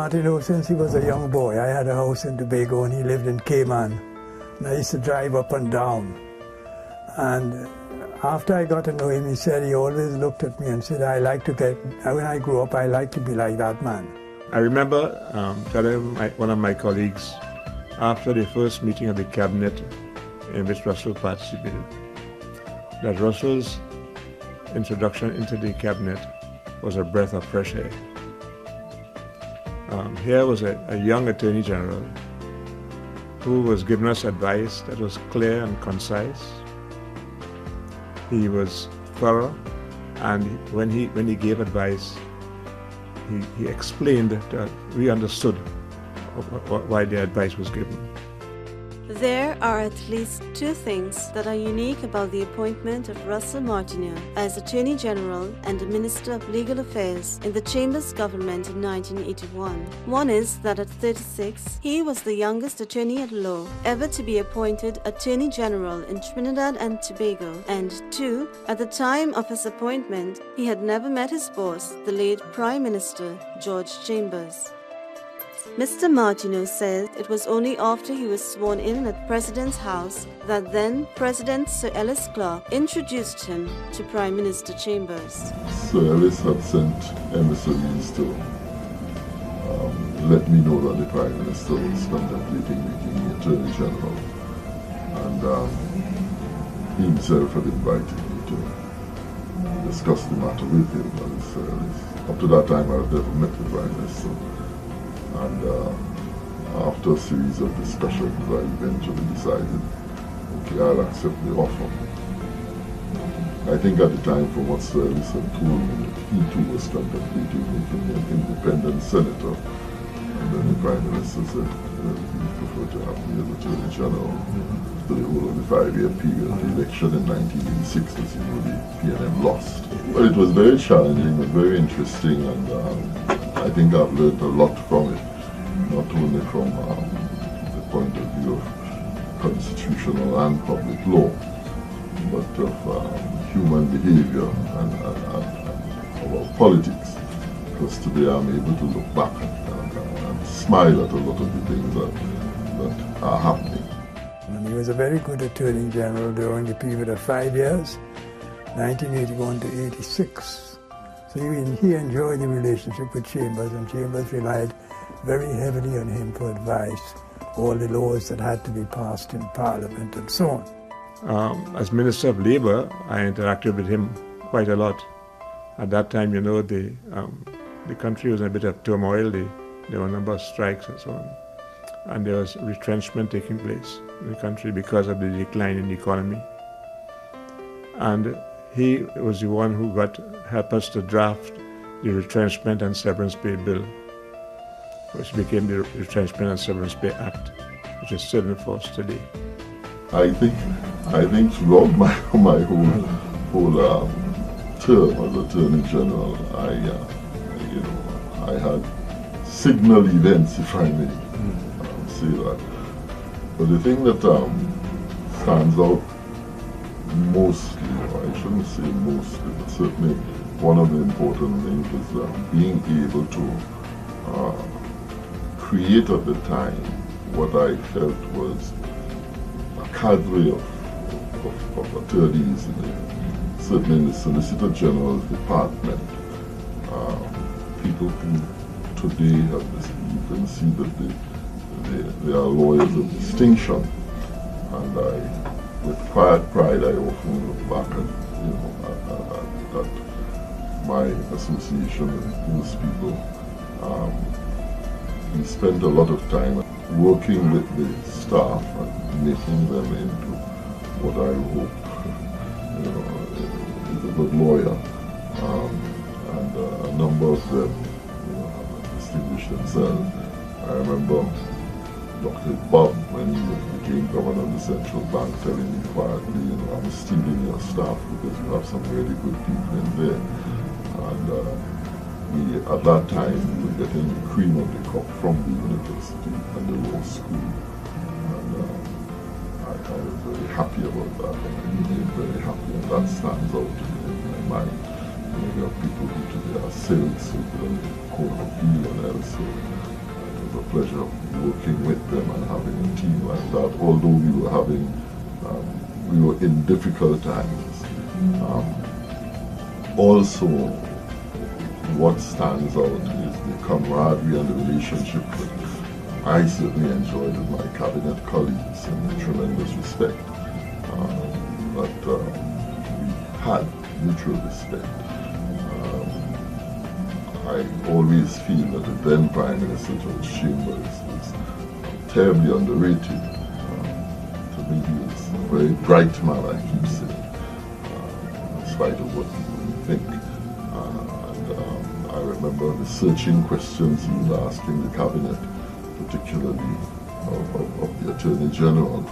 Martineau since he was a young boy. I had a house in Tobago and he lived in Cayman. And I used to drive up and down. And after I got to know him, he said he always looked at me and said, when I grow up, I like to be like that man. I remember telling one of my colleagues after the first meeting of the cabinet in which Russell participated, that Russell's introduction into the cabinet was a breath of fresh air. Here was a young Attorney General who was giving us advice that was clear and concise. He was thorough, and when he gave advice, he explained that we understood why the advice was given. There are at least two things that are unique about the appointment of Russell Martineau as Attorney General and Minister of Legal Affairs in the Chambers government in 1981. One is that at 36, he was the youngest attorney at law ever to be appointed Attorney General in Trinidad and Tobago, and two, at the time of his appointment, he had never met his boss, the late Prime Minister George Chambers. Mr. Martineau says it was only after he was sworn in at President's house that then President Sir Ellis Clarke introduced him to Prime Minister Chambers. Sir Ellis had sent emissaries to let me know that the Prime Minister was contemplating making me Attorney General, and he himself had invited me to discuss the matter with him, that is Sir Ellis. Up to that time I had never met the Prime Minister. And after a series of discussions, I eventually decided, okay, I'll accept the offer. I think at the time, from what Sir Ellis had told me, he too was contemplating making me an independent senator. And then the Prime Minister said, he preferred to have me as Attorney General for the whole of the 5-year period. The election in 1986, as you know, the PNM lost. Well, it was very challenging and very interesting, and I think I've learned a lot from it, not only from the point of view of constitutional and public law, but of human behavior and about politics. Because today I'm able to look back and smile at a lot of the things that are happening. And he was a very good Attorney General during the period of 5 years, 1981 to 86. So he enjoyed the relationship with Chambers, and Chambers relied very heavily on him for advice, all the laws that had to be passed in Parliament and so on. As Minister of Labour, I interacted with him quite a lot. At that time, you know, the country was in a bit of turmoil. There were a number of strikes and so on. And there was retrenchment taking place in the country because of the decline in the economy. And he was the one who helped us to draft the Retrenchment and Severance Pay Bill, which became the Retrenchment and Severance Pay Act, which is still in force today. I think throughout my whole term as Attorney General, I had signal events, if I may say that. But the thing that stands out mostly, or I shouldn't say mostly, but certainly one of the important things is being able to create at the time what I felt was a cadre of attorneys, certainly in the Solicitor General's department, people who today have this, you can see that they are lawyers of distinction, and with quiet pride, I often look back at my association with those people. We spent a lot of time working with the staff and making them into what I hope is a good lawyer. And a number of them have distinguished themselves. I remember Dr. Bob, when he became governor of the central bank, telling me quietly, I'm stealing your staff because you have some really good people in there. And at that time, we were getting the cream of the crop from the university and the law school. And I was very happy about that, and I became very happy, and that stands out in my mind. There are people who today are sales, Cornfield and elsewhere. It was a pleasure working with them and having a team like that, although we were in difficult times. Also, what stands out is the camaraderie and the relationship that I certainly enjoyed with my cabinet colleagues and tremendous respect. But we had mutual respect. I always feel that the then Prime Minister, George Chambers, was terribly underrated. To me, he was a very bright man, I keep saying, in spite of what people think. I remember the searching questions he was asking the cabinet, particularly of the Attorney General.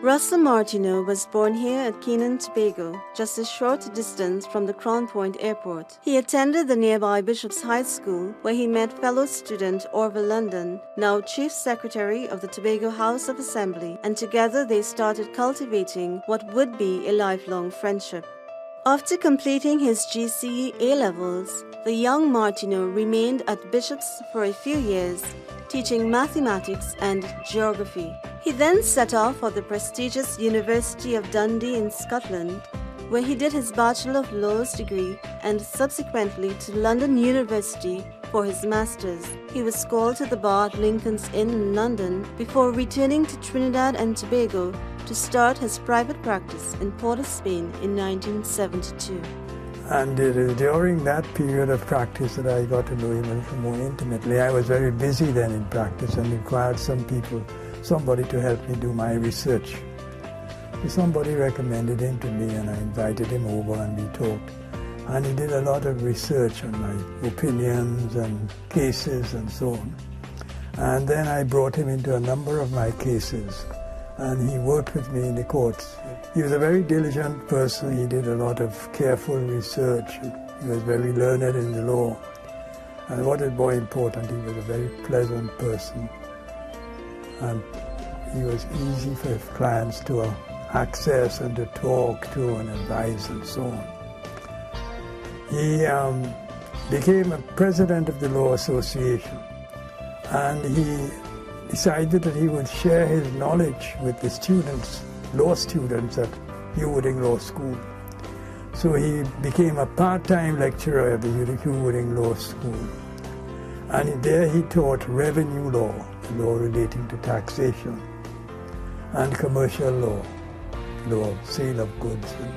Russell Martineau was born here at Keenan, Tobago, just a short distance from the Crown Point Airport. He attended the nearby Bishop's High School, where he met fellow student Orville London, now Chief Secretary of the Tobago House of Assembly, and together they started cultivating what would be a lifelong friendship. After completing his GCE A-levels, the young Martineau remained at Bishop's for a few years, teaching mathematics and geography. He then set off for the prestigious University of Dundee in Scotland, where he did his Bachelor of Laws degree and subsequently to London University for his Masters. He was called to the bar at Lincoln's Inn in London before returning to Trinidad and Tobago to start his private practice in Port of Spain in 1972. And during that period of practice that I got to know him a little more intimately. I was very busy then in practice and required somebody to help me do my research. So somebody recommended him to me and I invited him over and we talked. And he did a lot of research on my opinions and cases and so on. And then I brought him into a number of my cases and he worked with me in the courts. He was a very diligent person. He did a lot of careful research. He was very learned in the law. And what is more important, he was a very pleasant person. And he was easy for clients to access and to talk to and advise and so on. He became a president of the Law Association and he decided that he would share his knowledge with the students, law students at Hewarding Law School. So he became a part-time lecturer at the Hewarding Law School. And there he taught revenue law, law relating to taxation, and commercial law, law of sale of goods and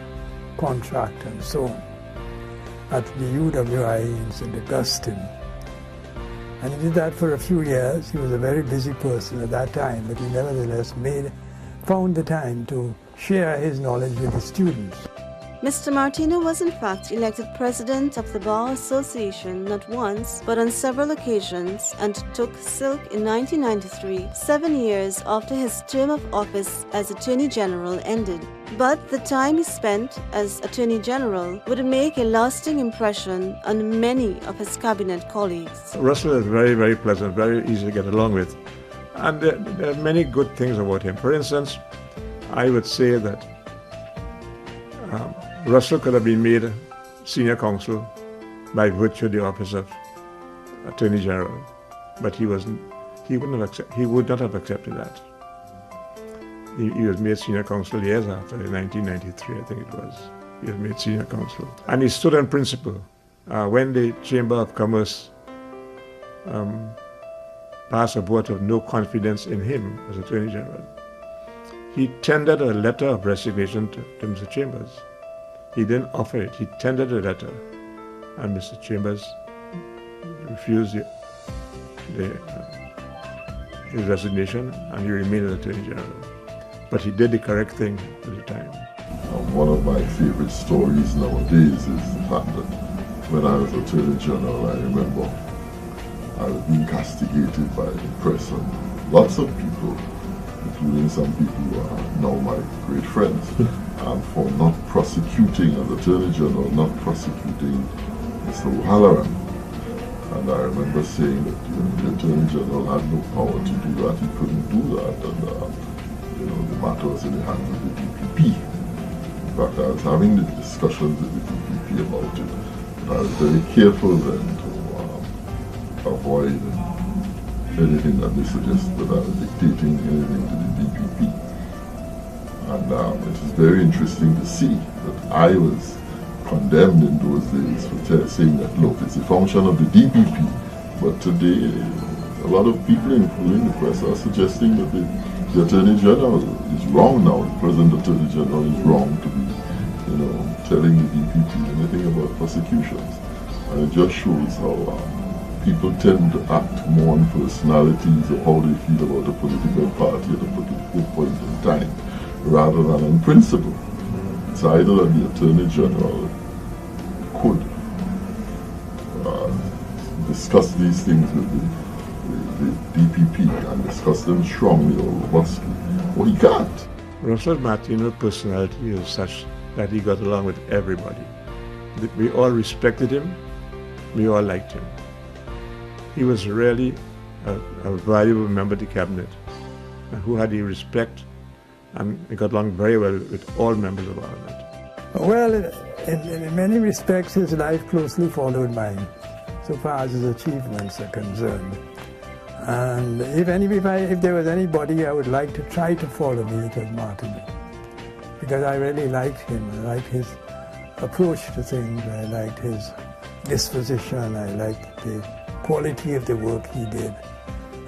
contract and so on, at the UWI in St. Augustine. And he did that for a few years. He was a very busy person at that time, but he nevertheless found the time to share his knowledge with the students. Mr. Martineau was in fact elected president of the Bar Association not once but on several occasions and took silk in 1993, 7 years after his term of office as Attorney General ended. But the time he spent as Attorney General would make a lasting impression on many of his cabinet colleagues. Russell is very, very pleasant, very easy to get along with. And there are many good things about him. For instance, I would say that Russell could have been made senior counsel by virtue of the office of Attorney General, but he would not have accepted that. He was made senior counsel years after, in 1993, I think it was. He was made senior counsel. And he stood on principle. When the Chamber of Commerce passed a vote of no confidence in him as Attorney General, he tendered a letter of resignation to Mr. Chambers. He didn't offer it, he tendered a letter, and Mr. Chambers refused his resignation, and he remained as Attorney General. But he did the correct thing at the time. One of my favorite stories nowadays is the fact that when I was Attorney General, I remember I was being castigated by the press and lots of people, including some people who are now my great friends, for not prosecuting, as Attorney General, not prosecuting Mr. O'Halloran. And I remember saying that the Attorney General had no power to do that, he couldn't do that, and the matter was in the hands of the DPP. In fact, I was having the discussions with the DPP about it, and I was very careful then avoid anything that they suggested about dictating anything to the DPP. And it is very interesting to see that I was condemned in those days for saying that, look, it's a function of the DPP. But today, a lot of people, including the press, are suggesting that the Attorney General is wrong now. The present Attorney General is wrong to be, telling the DPP anything about prosecutions. And it just shows how people tend to act more on personalities or how they feel about a political party at a particular point in time, rather than on principle. It's either that the Attorney General could discuss these things with the DPP and discuss them strongly or robustly, or he can't. Russell Martineau's personality is such that he got along with everybody. We all respected him, we all liked him. He was really a valuable member of the cabinet who had the respect, and he got along very well with all members of Parliament. Well, in many respects, his life closely followed mine, so far as his achievements are concerned. And if there was anybody I would like to try to follow me, it was Martineau. Because I really liked him. I liked his approach to things. I liked his disposition. I liked the quality of the work he did.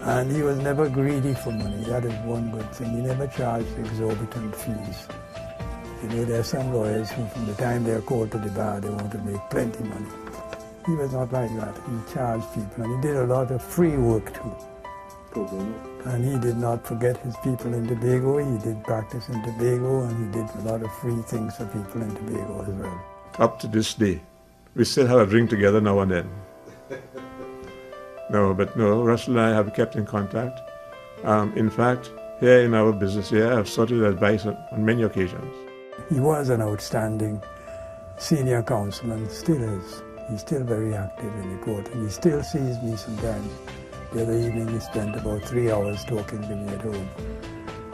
And he was never greedy for money. That is one good thing. He never charged exorbitant fees. There are some lawyers who, from the time they are called to the bar, they want to make plenty money. He was not like that. He charged people, and he did a lot of free work too. And he did not forget his people in Tobago. He did practice in Tobago, and he did a lot of free things for people in Tobago as well. Up to this day, we still have a drink together now and then. No, Russell and I have kept in contact. In fact, here in our business here, I've sought his advice on many occasions. He was an outstanding senior counsel and still is. He's still very active in the court, and he still sees me sometimes. The other evening he spent about 3 hours talking to me at home,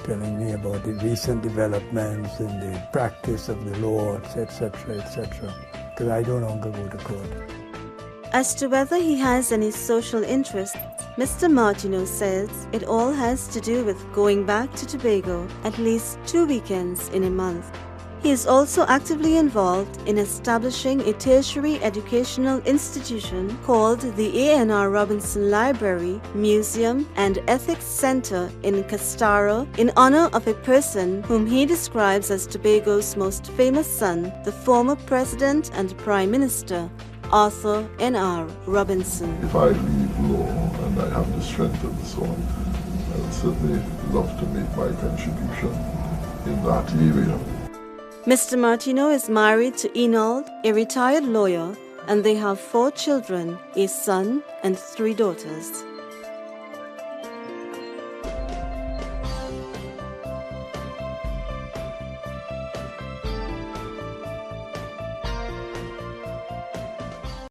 telling me about the recent developments in the practice of the law, etc., etc., because I no longer go to court. As to whether he has any social interests, Mr. Martineau says it all has to do with going back to Tobago at least 2 weekends in a month. He is also actively involved in establishing a tertiary educational institution called the A.N.R. Robinson Library, Museum and Ethics Center in Castaro in honor of a person whom he describes as Tobago's most famous son, the former President and Prime Minister, Arthur N.R. Robinson. If I leave law and I have the strength and so on, I would certainly love to make my contribution in that area. Mr. Martineau is married to Enold, a retired lawyer, and they have 4 children, a son and 3 daughters.